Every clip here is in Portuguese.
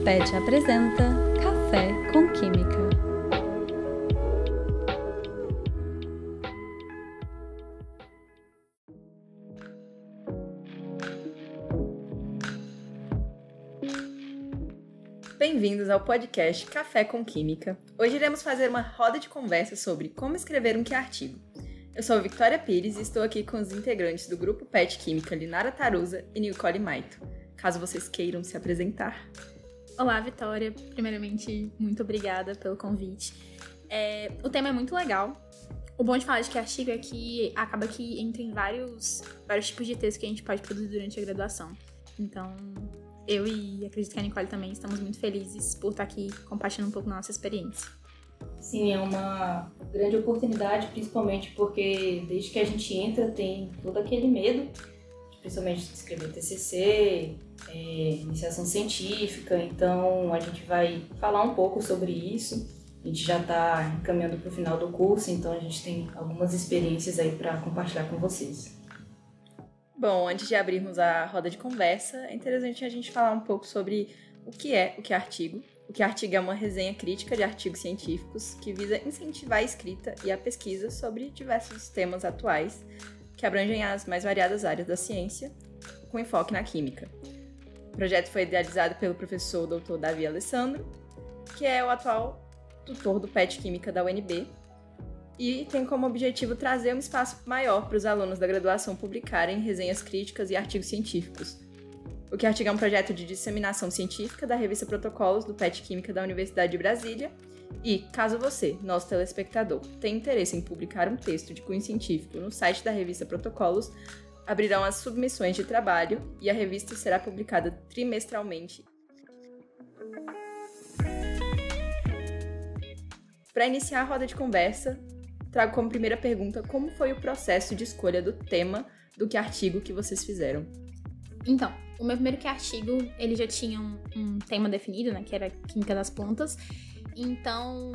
PET apresenta Café com Química. Bem-vindos ao podcast Café com Química. Hoje iremos fazer uma roda de conversa sobre como escrever um artigo. Eu sou Victoria Pires e estou aqui com os integrantes do grupo PET Química Linara Tarusa e Nicole Maito. Caso vocês queiram se apresentar. Olá, Vitória. Primeiramente, muito obrigada pelo convite. O tema é muito legal. O bom de falar de artigo é que acaba que entra em vários tipos de texto que a gente pode produzir durante a graduação. Então, eu e acredito que a Nicole também estamos muito felizes por estar aqui compartilhando um pouco da nossa experiência. Sim, é uma grande oportunidade, principalmente porque desde que a gente entra tem todo aquele medo, principalmente de escrever TCC, iniciação científica, então a gente vai falar um pouco sobre isso. A gente já está encaminhando para o final do curso, então a gente tem algumas experiências aí para compartilhar com vocês. Bom, antes de abrirmos a roda de conversa, é interessante a gente falar um pouco sobre o que é artigo. O artigo é uma resenha crítica de artigos científicos que visa incentivar a escrita e a pesquisa sobre diversos temas atuais que abrangem as mais variadas áreas da ciência, com enfoque na química. O projeto foi idealizado pelo professor Dr. Davi Alessandro, que é o atual tutor do PET Química da UNB, e tem como objetivo trazer um espaço maior para os alunos da graduação publicarem resenhas críticas e artigos científicos. O artigo é um projeto de disseminação científica da revista Protocolos do PET Química da Universidade de Brasília e, caso você, nosso telespectador, tenha interesse em publicar um texto de cunho científico no site da revista Protocolos, abrirão as submissões de trabalho e a revista será publicada trimestralmente. Para iniciar a roda de conversa, trago como primeira pergunta como foi o processo de escolha do tema do artigo que vocês fizeram. Então, o meu primeiro artigo, ele já tinha um tema definido, né, que era Química das Plantas. Então,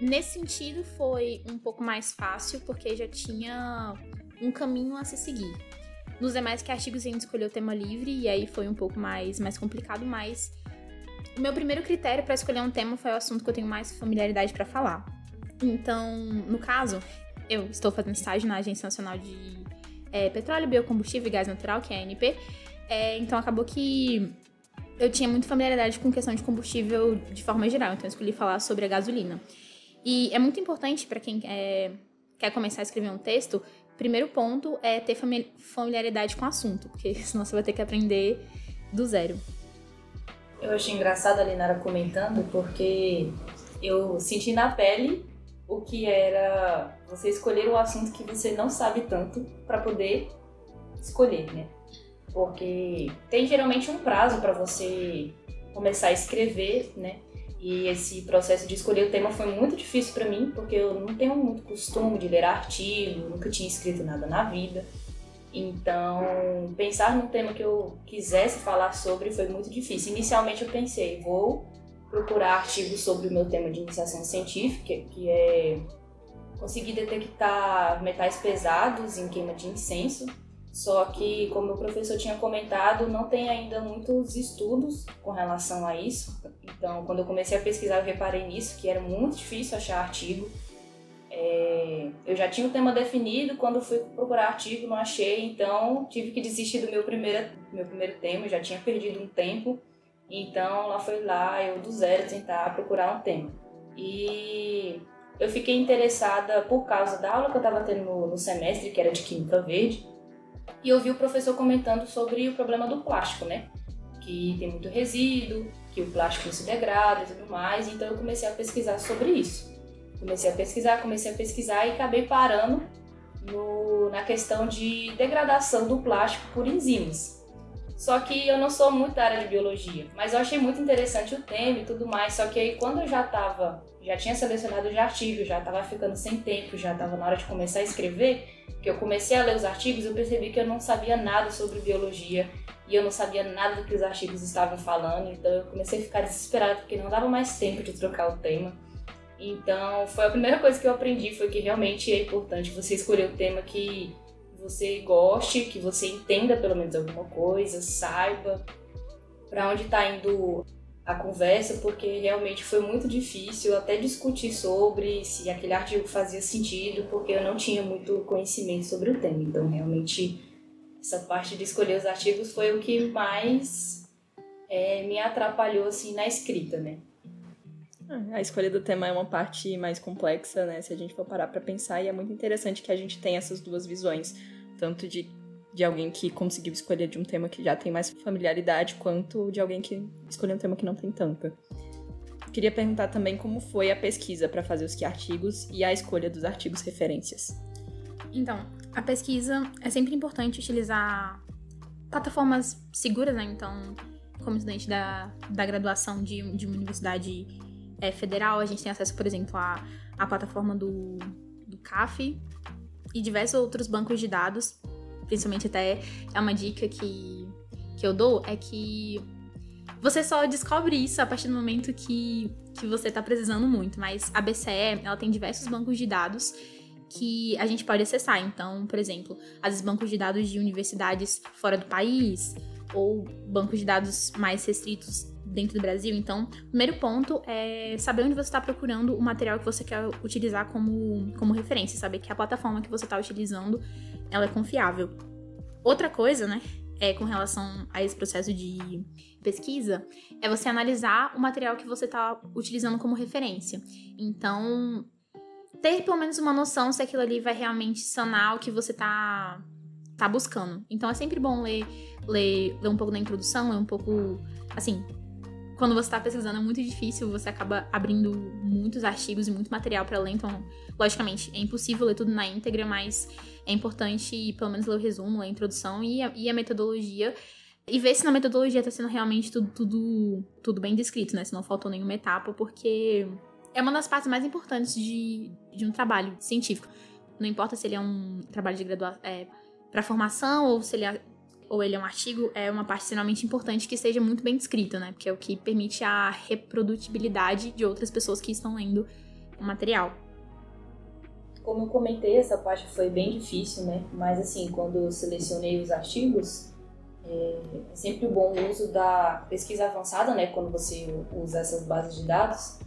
nesse sentido, foi um pouco mais fácil, porque já tinha um caminho a se seguir. Nos demais artigos, a gente escolheu o tema livre, e aí foi um pouco mais complicado, mas o meu primeiro critério para escolher um tema foi o assunto que eu tenho mais familiaridade para falar. Então, no caso, eu estou fazendo estágio na Agência Nacional de Petróleo, Biocombustível e Gás Natural, que é a ANP. Então, acabou que eu tinha muita familiaridade com questão de combustível de forma geral, então eu escolhi falar sobre a gasolina. E é muito importante para quem quer começar a escrever um texto, o primeiro ponto é ter familiaridade com o assunto, porque senão você vai ter que aprender do zero. Eu achei engraçado a Linara comentando, porque eu senti na pele o que era você escolher o assunto que você não sabe tanto para poder escolher, né? Porque tem geralmente um prazo para você começar a escrever, né? E esse processo de escolher o tema foi muito difícil para mim, porque eu não tenho muito costume de ler artigo, nunca tinha escrito nada na vida. Então, pensar num tema que eu quisesse falar sobre foi muito difícil. Inicialmente eu pensei, vou procurar artigos sobre o meu tema de iniciação científica, que é conseguir detectar metais pesados em queima de incenso. Só que, como o professor tinha comentado, não tem ainda muitos estudos com relação a isso. Então, quando eu comecei a pesquisar, eu reparei nisso, que era muito difícil achar artigo. Eu já tinha o tema definido, quando fui procurar artigo não achei, então tive que desistir do meu primeiro tema, eu já tinha perdido um tempo. Então, eu do zero tentar procurar um tema. E eu fiquei interessada por causa da aula que eu estava tendo no semestre, que era de Química Verde, e eu vi o professor comentando sobre o problema do plástico, né? Que tem muito resíduo, que o plástico não se degrada e tudo mais, então eu comecei a pesquisar sobre isso. Comecei a pesquisar e acabei parando na questão de degradação do plástico por enzimas. Só que eu não sou muito da área de biologia, mas eu achei muito interessante o tema e tudo mais, só que aí quando eu já tinha selecionado os artigos, já estava ficando sem tempo, já estava na hora de começar a escrever, que eu comecei a ler os artigos, eu percebi que eu não sabia nada sobre biologia e eu não sabia nada do que os artigos estavam falando, então eu comecei a ficar desesperada porque não dava mais tempo de trocar o tema. Então, foi a primeira coisa que eu aprendi, foi que realmente é importante você escolher o tema que você goste, que você entenda pelo menos alguma coisa, saiba para onde está indo a conversa, porque realmente foi muito difícil até discutir sobre se aquele artigo fazia sentido, porque eu não tinha muito conhecimento sobre o tema. Então, realmente, essa parte de escolher os artigos foi o que mais me atrapalhou assim, na escrita, né? A escolha do tema é uma parte mais complexa, né? Se a gente for parar pra pensar, e é muito interessante que a gente tenha essas duas visões, tanto de alguém que conseguiu escolher de um tema que já tem mais familiaridade, quanto de alguém que escolheu um tema que não tem tanta. Queria perguntar também como foi a pesquisa para fazer os artigos e a escolha dos artigos referências. Então, a pesquisa é sempre importante utilizar plataformas seguras, né? Então, como estudante da graduação de uma universidade federal, a gente tem acesso, por exemplo, à plataforma do CAF e diversos outros bancos de dados. Principalmente até é uma dica que eu dou, é que você só descobre isso a partir do momento que você está precisando muito. Mas a BCE, ela tem diversos bancos de dados que a gente pode acessar. Então, por exemplo, às vezes bancos de dados de universidades fora do país ou bancos de dados mais restritos dentro do Brasil. Então, o primeiro ponto é saber onde você está procurando o material que você quer utilizar como referência, saber que a plataforma que você está utilizando, ela é confiável. Outra coisa, né, com relação a esse processo de pesquisa, é você analisar o material que você está utilizando como referência. Então, ter pelo menos uma noção se aquilo ali vai realmente sanar o que você tá buscando. Então, é sempre bom ler um pouco da introdução, ler um pouco, assim, quando você está pesquisando é muito difícil, você acaba abrindo muitos artigos e muito material para ler, então, logicamente, é impossível ler tudo na íntegra, mas é importante pelo menos ler o resumo, ler a introdução e a metodologia, e ver se na metodologia está sendo realmente tudo bem descrito, né? Se não faltou nenhuma etapa, porque é uma das partes mais importantes de um trabalho científico. Não importa se ele é um trabalho de graduação para formação ou se ele é um artigo, é uma parte extremamente importante que seja muito bem descrita, né? Porque é o que permite a reprodutibilidade de outras pessoas que estão lendo o material. Como eu comentei, essa parte foi bem difícil, né? Mas assim, quando eu selecionei os artigos, é sempre bom o uso da pesquisa avançada, né? Quando você usa essas bases de dados.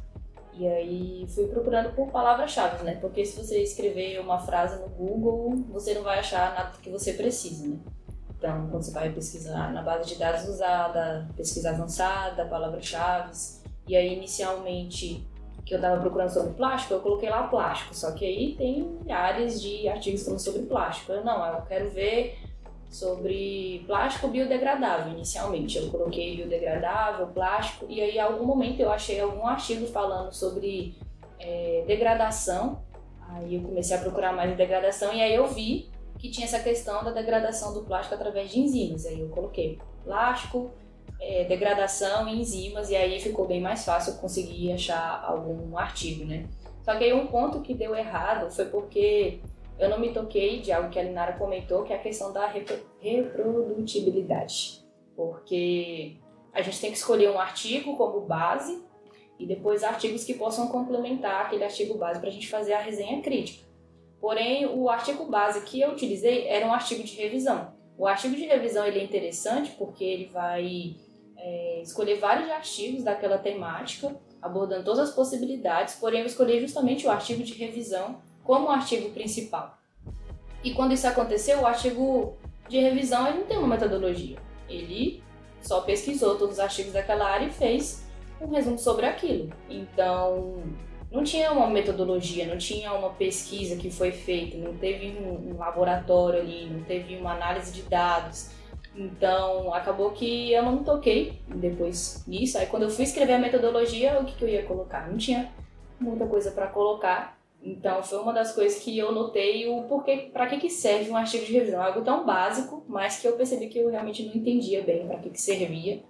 E aí fui procurando por palavras-chave, né? Porque se você escrever uma frase no Google, você não vai achar nada que você precisa, né? Então, quando você vai pesquisar na base de dados usada, pesquisa avançada, palavras-chave. E aí, inicialmente, que eu estava procurando sobre plástico, eu coloquei lá plástico. Só que aí tem milhares de artigos falando sobre plástico. Eu quero ver sobre plástico biodegradável, inicialmente. Eu coloquei biodegradável, plástico, e aí, em algum momento, eu achei algum artigo falando sobre degradação. Aí eu comecei a procurar mais de degradação, e aí eu vi que tinha essa questão da degradação do plástico através de enzimas. Aí eu coloquei plástico, degradação e enzimas, e aí ficou bem mais fácil eu conseguir achar algum artigo, né? Só que aí um ponto que deu errado foi porque eu não me toquei de algo que a Linara comentou, que é a questão da reprodutibilidade. Porque a gente tem que escolher um artigo como base e depois artigos que possam complementar aquele artigo base para a gente fazer a resenha crítica. Porém, o artigo base que eu utilizei era um artigo de revisão. O artigo de revisão ele é interessante porque ele vai escolher vários artigos daquela temática, abordando todas as possibilidades, porém eu escolhi justamente o artigo de revisão como artigo principal. E quando isso aconteceu, o artigo de revisão ele não tem uma metodologia. Ele só pesquisou todos os artigos daquela área e fez um resumo sobre aquilo. Então, não tinha uma metodologia, não tinha uma pesquisa que foi feita, não teve um laboratório ali, não teve uma análise de dados. Então, acabou que eu não me toquei depois nisso. Aí, quando eu fui escrever a metodologia, o que eu ia colocar? Não tinha muita coisa para colocar. Então, foi uma das coisas que eu notei o porquê, para que serve um artigo de revisão. Algo tão básico, mas que eu percebi que eu realmente não entendia bem para que servia.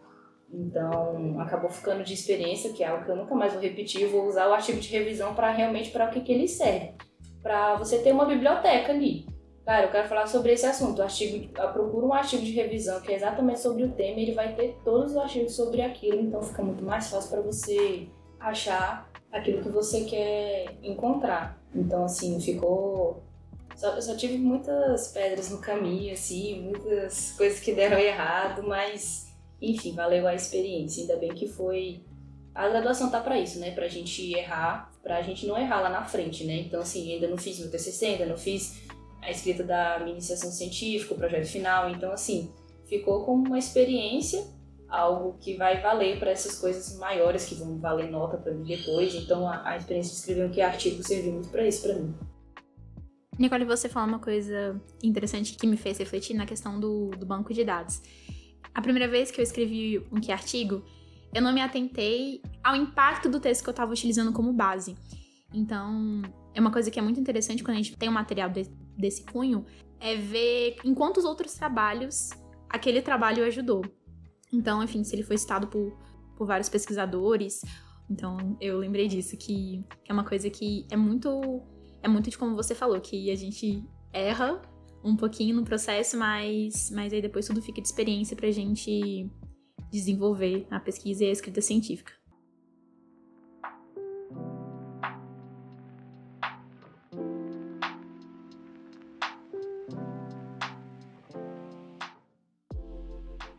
Então, acabou ficando de experiência, que é algo que eu nunca mais vou repetir. Vou usar o artigo de revisão para realmente para o que ele serve. Para você ter uma biblioteca ali. Cara, eu quero falar sobre esse assunto. Eu procuro um artigo de revisão que é exatamente sobre o tema. Ele vai ter todos os artigos sobre aquilo. Então, fica muito mais fácil para você achar aquilo que você quer encontrar. Então, assim, ficou... Eu só tive muitas pedras no caminho, assim, muitas coisas que deram errado, mas enfim, valeu a experiência. Ainda bem que foi... A graduação tá pra isso, né? Pra gente errar, pra gente não errar lá na frente, né? Então, assim, ainda não fiz meu TCC, ainda não fiz a escrita da minha iniciação científica, o projeto final. Então, assim, ficou como uma experiência, algo que vai valer para essas coisas maiores, que vão valer nota para mim depois. Então, a experiência de escrever um artigo serviu muito para isso, para mim. Nicole, você falou uma coisa interessante que me fez refletir na questão do banco de dados. A primeira vez que eu escrevi um artigo, eu não me atentei ao impacto do texto que eu estava utilizando como base. Então, é uma coisa que é muito interessante quando a gente tem um material desse cunho, é ver em quantos outros trabalhos aquele trabalho ajudou. Então, enfim, se ele foi citado por vários pesquisadores, então eu lembrei disso, que é uma coisa que é muito de como você falou, que a gente erra um pouquinho no processo, mas aí depois tudo fica de experiência pra gente desenvolver a pesquisa e a escrita científica.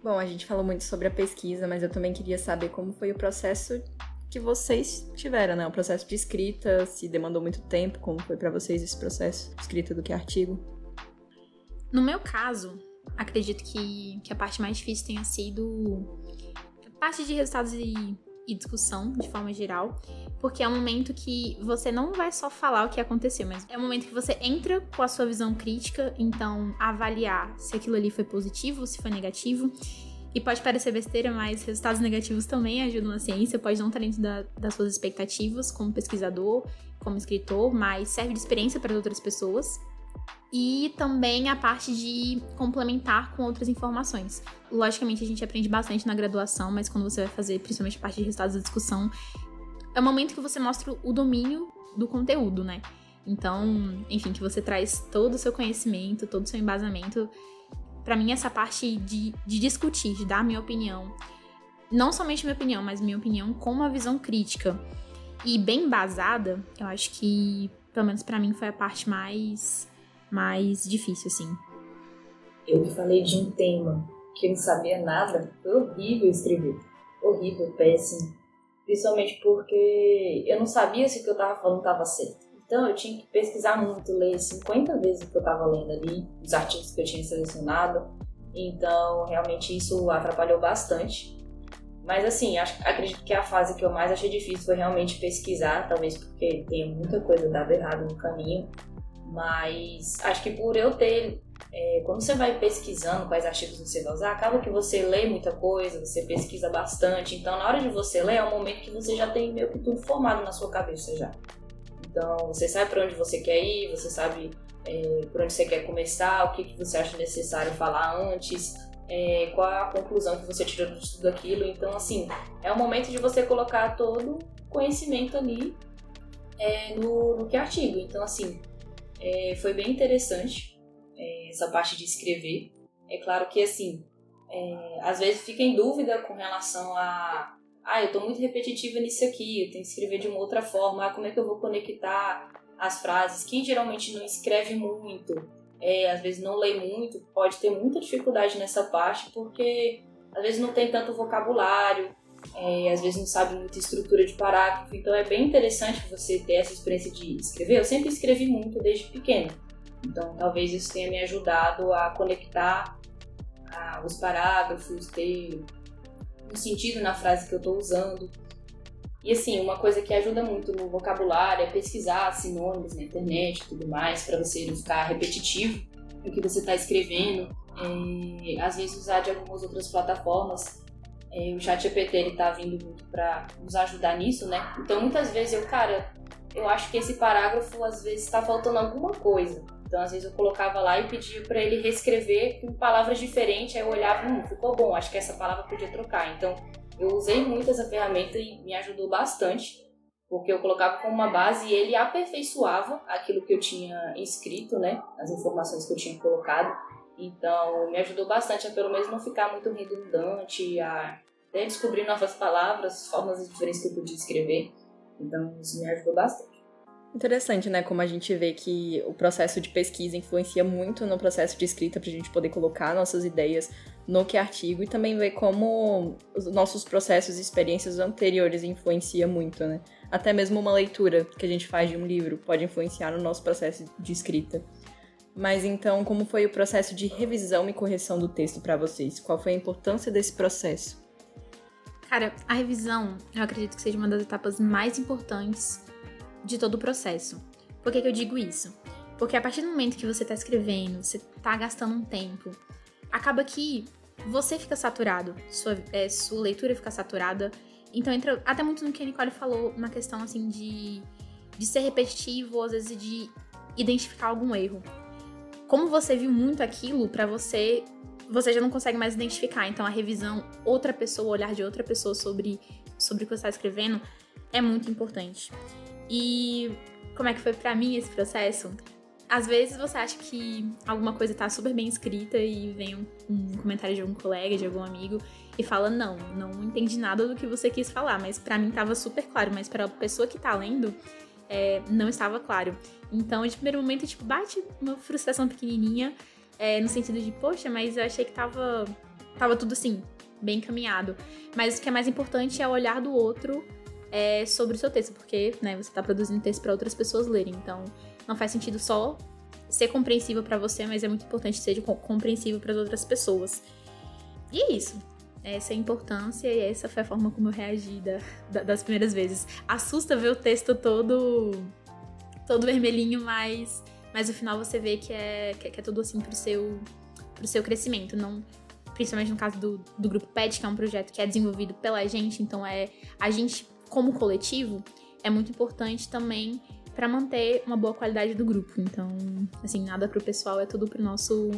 Bom, a gente falou muito sobre a pesquisa, mas eu também queria saber como foi o processo que vocês tiveram, né? O processo de escrita, se demandou muito tempo, como foi pra vocês esse processo de escrita do artigo? No meu caso, acredito que a parte mais difícil tenha sido a parte de resultados e discussão, de forma geral, porque é um momento que você não vai só falar o que aconteceu, mas é um momento que você entra com a sua visão crítica, então avaliar se aquilo ali foi positivo, se foi negativo. E pode parecer besteira, mas resultados negativos também ajudam na ciência, pode não estar dentro das suas expectativas como pesquisador, como escritor, mas serve de experiência para outras pessoas. E também a parte de complementar com outras informações. Logicamente, a gente aprende bastante na graduação, mas quando você vai fazer, principalmente a parte de resultados da discussão, é o momento que você mostra o domínio do conteúdo, né? Então, enfim, que você traz todo o seu conhecimento, todo o seu embasamento. Pra mim, essa parte de discutir, de dar minha opinião, não somente minha opinião, mas minha opinião com uma visão crítica e bem embasada, eu acho que, pelo menos pra mim, foi a parte mais difícil, assim. Eu que falei de um tema que eu não sabia nada, foi horrível escrever. Horrível, péssimo. Principalmente porque eu não sabia se o que eu tava falando tava certo. Então eu tinha que pesquisar muito, ler 50 vezes o que eu tava lendo ali, os artigos que eu tinha selecionado. Então, realmente isso atrapalhou bastante. Mas assim, acredito que a fase que eu mais achei difícil foi realmente pesquisar, talvez porque tenha muita coisa dada errado no caminho. Mas acho que por eu ter... quando você vai pesquisando quais artigos você vai usar, acaba que você lê muita coisa, você pesquisa bastante. Então, na hora de você ler, é um momento que você já tem meio que tudo formado na sua cabeça já. Então, você sabe para onde você quer ir, você sabe por onde você quer começar, o que você acha necessário falar antes, qual a conclusão que você tirou de tudo aquilo. Então, assim, é o momento de você colocar todo o conhecimento ali no artigo. Então, assim, foi bem interessante essa parte de escrever. É claro que, assim, às vezes fica em dúvida com relação a... eu estou muito repetitiva nisso aqui, eu tenho que escrever de uma outra forma, como é que eu vou conectar as frases? Quem geralmente não escreve muito, às vezes não lê muito, pode ter muita dificuldade nessa parte, porque às vezes não tem tanto vocabulário, às vezes não sabe muita estrutura de parágrafo. Então é bem interessante você ter essa experiência de escrever. Eu sempre escrevi muito desde pequena, então talvez isso tenha me ajudado a conectar os parágrafos, ter um sentido na frase que eu estou usando. E assim, uma coisa que ajuda muito no vocabulário é pesquisar sinônimos na internet e tudo mais, para você não ficar repetitivo no que você está escrevendo. Às vezes usar de algumas outras plataformas. O ChatGPT ele tá vindo muito para nos ajudar nisso, né? Então muitas vezes eu acho que esse parágrafo às vezes está faltando alguma coisa. Então, às vezes, eu colocava lá e pedia para ele reescrever com palavras diferentes. Aí eu olhava, ficou bom, acho que essa palavra podia trocar. Então, eu usei muito essa ferramenta e me ajudou bastante, porque eu colocava como uma base e ele aperfeiçoava aquilo que eu tinha escrito, né? As informações que eu tinha colocado. Então, me ajudou bastante a, pelo menos, não ficar muito redundante, a até descobrir novas palavras, formas diferentes que eu podia escrever. Então, isso me ajudou bastante. Interessante, né? Como a gente vê que o processo de pesquisa influencia muito no processo de escrita pra gente poder colocar nossas ideias no que é artigo, e também ver como os nossos processos e experiências anteriores influenciam muito, né? Até mesmo uma leitura que a gente faz de um livro pode influenciar no nosso processo de escrita. Mas então, como foi o processo de revisão e correção do texto pra vocês? Qual foi a importância desse processo? Cara, a revisão, eu acredito que seja uma das etapas mais importantes de todo o processo. Por que eu digo isso? Porque a partir do momento que você tá escrevendo, você tá gastando um tempo, acaba que você fica saturado, sua leitura fica saturada. Então entra até muito no que a Nicole falou, na questão assim de ser repetitivo, ou às vezes de identificar algum erro. Como você viu muito aquilo, pra você já não consegue mais identificar. Então a revisão, outra pessoa, o olhar de outra pessoa sobre o que você tá escrevendo é muito importante. E como é que foi pra mim esse processo? Às vezes você acha que alguma coisa tá super bem escrita e vem um comentário de algum colega, de algum amigo e fala, não entendi nada do que você quis falar, mas pra mim tava super claro, mas pra pessoa que tá lendo, não estava claro. Então, de primeiro momento, tipo, bate uma frustração pequenininha, no sentido de, poxa, mas eu achei que tava tudo assim, bem encaminhado. Mas o que é mais importante é o olhar do outro sobre o seu texto, porque, né, você tá produzindo texto pra outras pessoas lerem, então não faz sentido só ser compreensível pra você, mas é muito importante ser compreensível para as outras pessoas. E é isso. Essa é a importância e essa foi a forma como eu reagi das primeiras vezes. Assusta ver o texto todo vermelhinho, mas no final você vê que é tudo assim pro seu crescimento. Não, principalmente no caso do Grupo PET, que é um projeto que é desenvolvido pela gente, então a gente, como coletivo, é muito importante também para manter uma boa qualidade do grupo. Então, assim, nada pro pessoal, é tudo pro nosso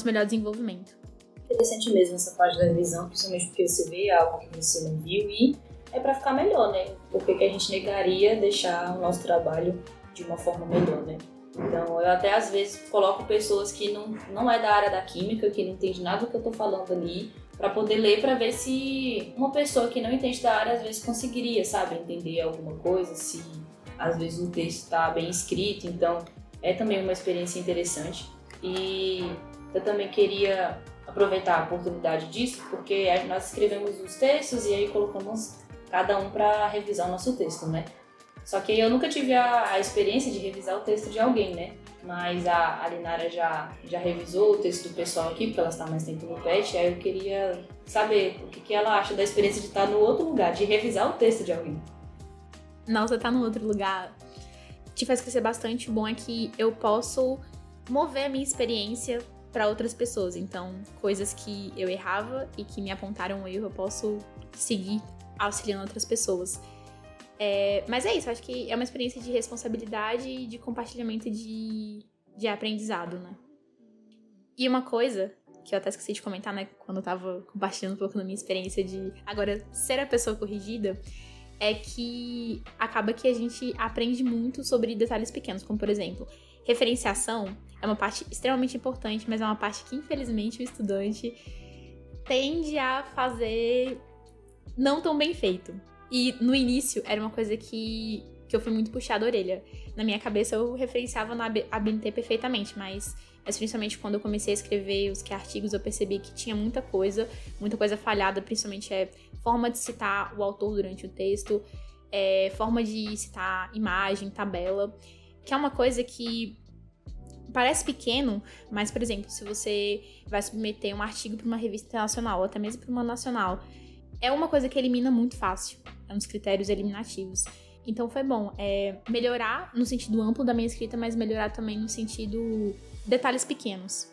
melhor desenvolvimento. Interessante mesmo essa parte da revisão, principalmente porque você vê algo que você não viu e é para ficar melhor, né? Por que a gente negaria deixar o nosso trabalho de uma forma melhor, né? Então, eu até às vezes coloco pessoas que não é da área da química, que não entende nada do que eu tô falando ali, para poder ler, para ver se uma pessoa que não entende da área às vezes conseguiria, sabe, entender alguma coisa, se às vezes o texto está bem escrito. Então é também uma experiência interessante. E eu também queria aproveitar a oportunidade disso, porque nós escrevemos os textos e aí colocamos cada um para revisar o nosso texto, né? Só que eu nunca tive a experiência de revisar o texto de alguém, né? Mas a Linara já revisou o texto do pessoal aqui, porque ela está mais tempo no PET, aí eu queria saber o que ela acha da experiência de estar no outro lugar, de revisar o texto de alguém. Nossa, tá no outro lugar te faz crescer bastante. O bom é que eu posso mover a minha experiência para outras pessoas. Então, coisas que eu errava e que me apontaram um erro, eu posso seguir auxiliando outras pessoas. Mas é isso, acho que é uma experiência de responsabilidade e de compartilhamento de aprendizado, né? E uma coisa que eu até esqueci de comentar, né, quando eu tava compartilhando um pouco da minha experiência de agora ser a pessoa corrigida, é que acaba que a gente aprende muito sobre detalhes pequenos, como, por exemplo, referenciação é uma parte extremamente importante, mas é uma parte que, infelizmente, o estudante tende a fazer não tão bem feito. E, no início, era uma coisa que eu fui muito puxada a orelha. Na minha cabeça, eu referenciava na ABNT perfeitamente, mas principalmente quando eu comecei a escrever os artigos, eu percebi que tinha muita coisa falhada, principalmente forma de citar o autor durante o texto, forma de citar imagem, tabela, que é uma coisa que parece pequeno, mas, por exemplo, se você vai submeter um artigo para uma revista internacional, ou até mesmo para uma nacional, é uma coisa que elimina muito fácil, é um dos critérios eliminativos. Então foi bom melhorar no sentido amplo da minha escrita, mas melhorar também no sentido detalhes pequenos.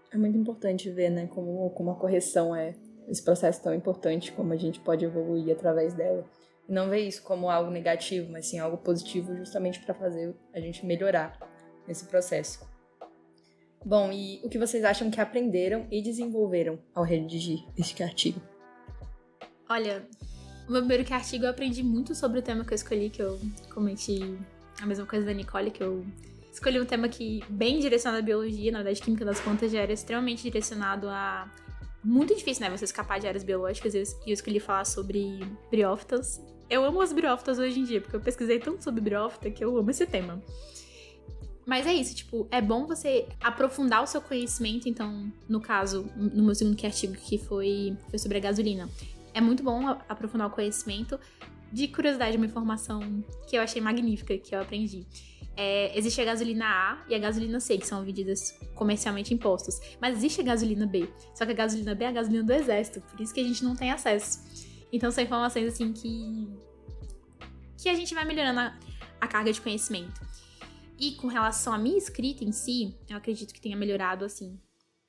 É muito importante ver, né, como a correção é esse processo tão importante, como a gente pode evoluir através dela. E não ver isso como algo negativo, mas sim algo positivo, justamente para fazer a gente melhorar nesse processo. Bom, e o que vocês acham que aprenderam e desenvolveram ao redigir este artigo? Olha, o meu primeiro artigo eu aprendi muito sobre o tema que eu escolhi, que eu cometi a mesma coisa da Nicole, que eu escolhi um tema que bem direcionado à biologia, na verdade, química das plantas já era extremamente direcionado a... Muito difícil, né, você escapar de áreas biológicas, e eu escolhi falar sobre briófitas. Eu amo as briófitas hoje em dia, porque eu pesquisei tanto sobre briófita que eu amo esse tema. Mas é isso, tipo, é bom você aprofundar o seu conhecimento. Então, no caso, no meu segundo artigo, que foi sobre a gasolina, é muito bom aprofundar o conhecimento. De curiosidade, uma informação que eu achei magnífica, que eu aprendi. Existe a gasolina A e a gasolina C, que são vendidas comercialmente em postos. Mas existe a gasolina B. Só que a gasolina B é a gasolina do exército, por isso que a gente não tem acesso. Então são informações assim que a gente vai melhorando a carga de conhecimento. E com relação à minha escrita em si, eu acredito que tenha melhorado assim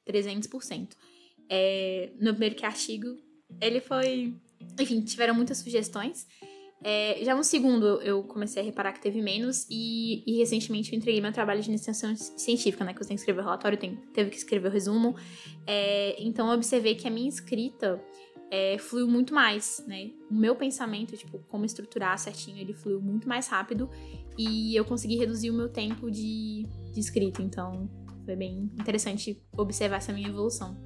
300%. No primeiro artigo, ele foi... Enfim, tiveram muitas sugestões. Já no segundo, eu comecei a reparar que teve menos e recentemente eu entreguei meu trabalho de iniciação científica, né? Que você tem que escrever o relatório, teve que escrever o resumo. Então, eu observei que a minha escrita fluiu muito mais, né? O meu pensamento, tipo, como estruturar certinho, ele fluiu muito mais rápido e eu consegui reduzir o meu tempo de escrita. Então, foi bem interessante observar essa minha evolução.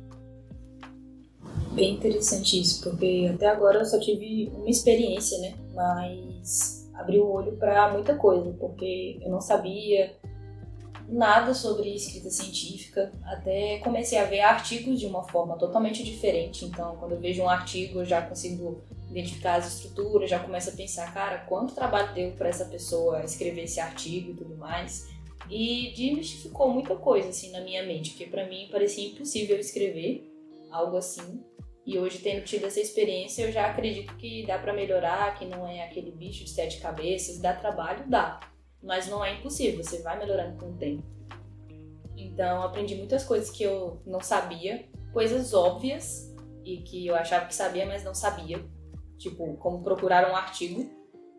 Bem interessante isso, porque até agora eu só tive uma experiência, né? Mas abriu o olho para muita coisa, porque eu não sabia nada sobre escrita científica, até comecei a ver artigos de uma forma totalmente diferente. Então, quando eu vejo um artigo, eu já consigo identificar as estruturas, já começo a pensar, cara, quanto trabalho deu para essa pessoa escrever esse artigo e tudo mais. E desmistificou muita coisa assim na minha mente, porque para mim parecia impossível escrever algo assim. E hoje, tendo tido essa experiência, eu já acredito que dá para melhorar, que não é aquele bicho de 7 cabeças, dá trabalho, dá. Mas não é impossível, você vai melhorando com o tempo. Então, aprendi muitas coisas que eu não sabia, coisas óbvias e que eu achava que sabia, mas não sabia. Tipo, como procurar um artigo.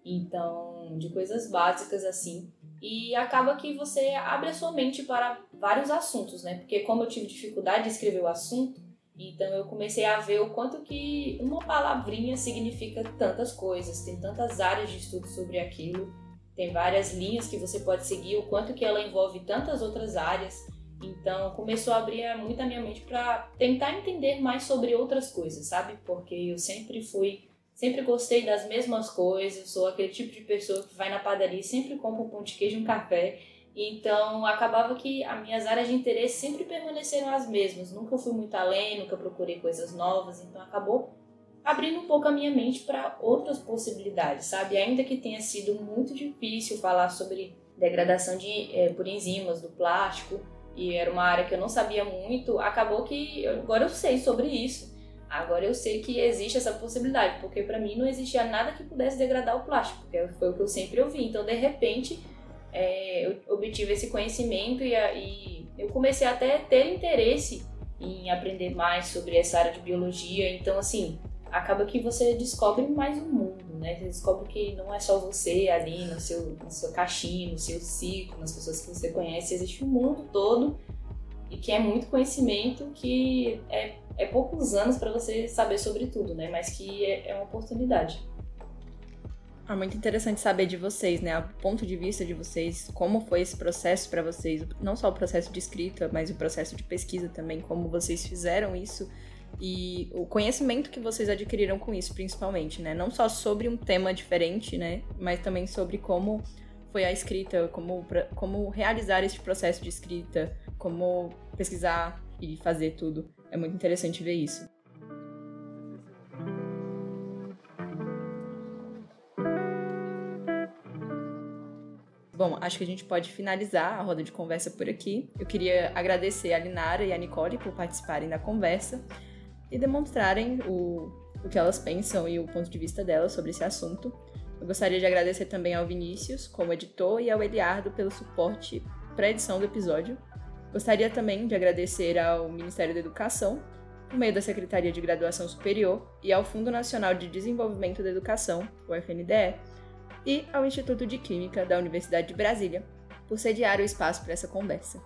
Então, de coisas básicas assim. E acaba que você abre a sua mente para vários assuntos, né? Porque como eu tive dificuldade de escrever o assunto, então eu comecei a ver o quanto que uma palavrinha significa tantas coisas, tem tantas áreas de estudo sobre aquilo, tem várias linhas que você pode seguir, o quanto que ela envolve tantas outras áreas. Então começou a abrir muito a minha mente para tentar entender mais sobre outras coisas, sabe? Porque eu sempre gostei das mesmas coisas, sou aquele tipo de pessoa que vai na padaria e sempre compra um pão de queijo e um café. Então, acabava que as minhas áreas de interesse sempre permaneceram as mesmas. Nunca fui muito além, nunca procurei coisas novas. Então, acabou abrindo um pouco a minha mente para outras possibilidades, sabe? Ainda que tenha sido muito difícil falar sobre degradação por enzimas do plástico, e era uma área que eu não sabia muito, acabou que agora eu sei sobre isso. Agora eu sei que existe essa possibilidade, porque para mim não existia nada que pudesse degradar o plástico, porque foi o que eu sempre ouvi. Então, de repente... eu obtive esse conhecimento e eu comecei até a ter interesse em aprender mais sobre essa área de biologia. Então, assim, acaba que você descobre mais um mundo, né? Você descobre que não é só você ali na sua caixinha, no seu ciclo, nas pessoas que você conhece. Existe um mundo todo e que é muito conhecimento, que é poucos anos para você saber sobre tudo, né? Mas que é uma oportunidade. É muito interessante saber de vocês, né? O ponto de vista de vocês, como foi esse processo para vocês, não só o processo de escrita, mas o processo de pesquisa também, como vocês fizeram isso e o conhecimento que vocês adquiriram com isso, principalmente, né? Não só sobre um tema diferente, né? Mas também sobre como foi a escrita, como realizar esse processo de escrita, como pesquisar e fazer tudo. É muito interessante ver isso. Bom, acho que a gente pode finalizar a roda de conversa por aqui. Eu queria agradecer a Linara e a Nicole por participarem da conversa e demonstrarem o que elas pensam e o ponto de vista delas sobre esse assunto. Eu gostaria de agradecer também ao Vinícius, como editor, e ao Eliardo pelo suporte para a edição do episódio. Gostaria também de agradecer ao Ministério da Educação, por meio da Secretaria de Graduação Superior, e ao Fundo Nacional de Desenvolvimento da Educação, o FNDE, e ao Instituto de Química da Universidade de Brasília, por sediar o espaço para essa conversa.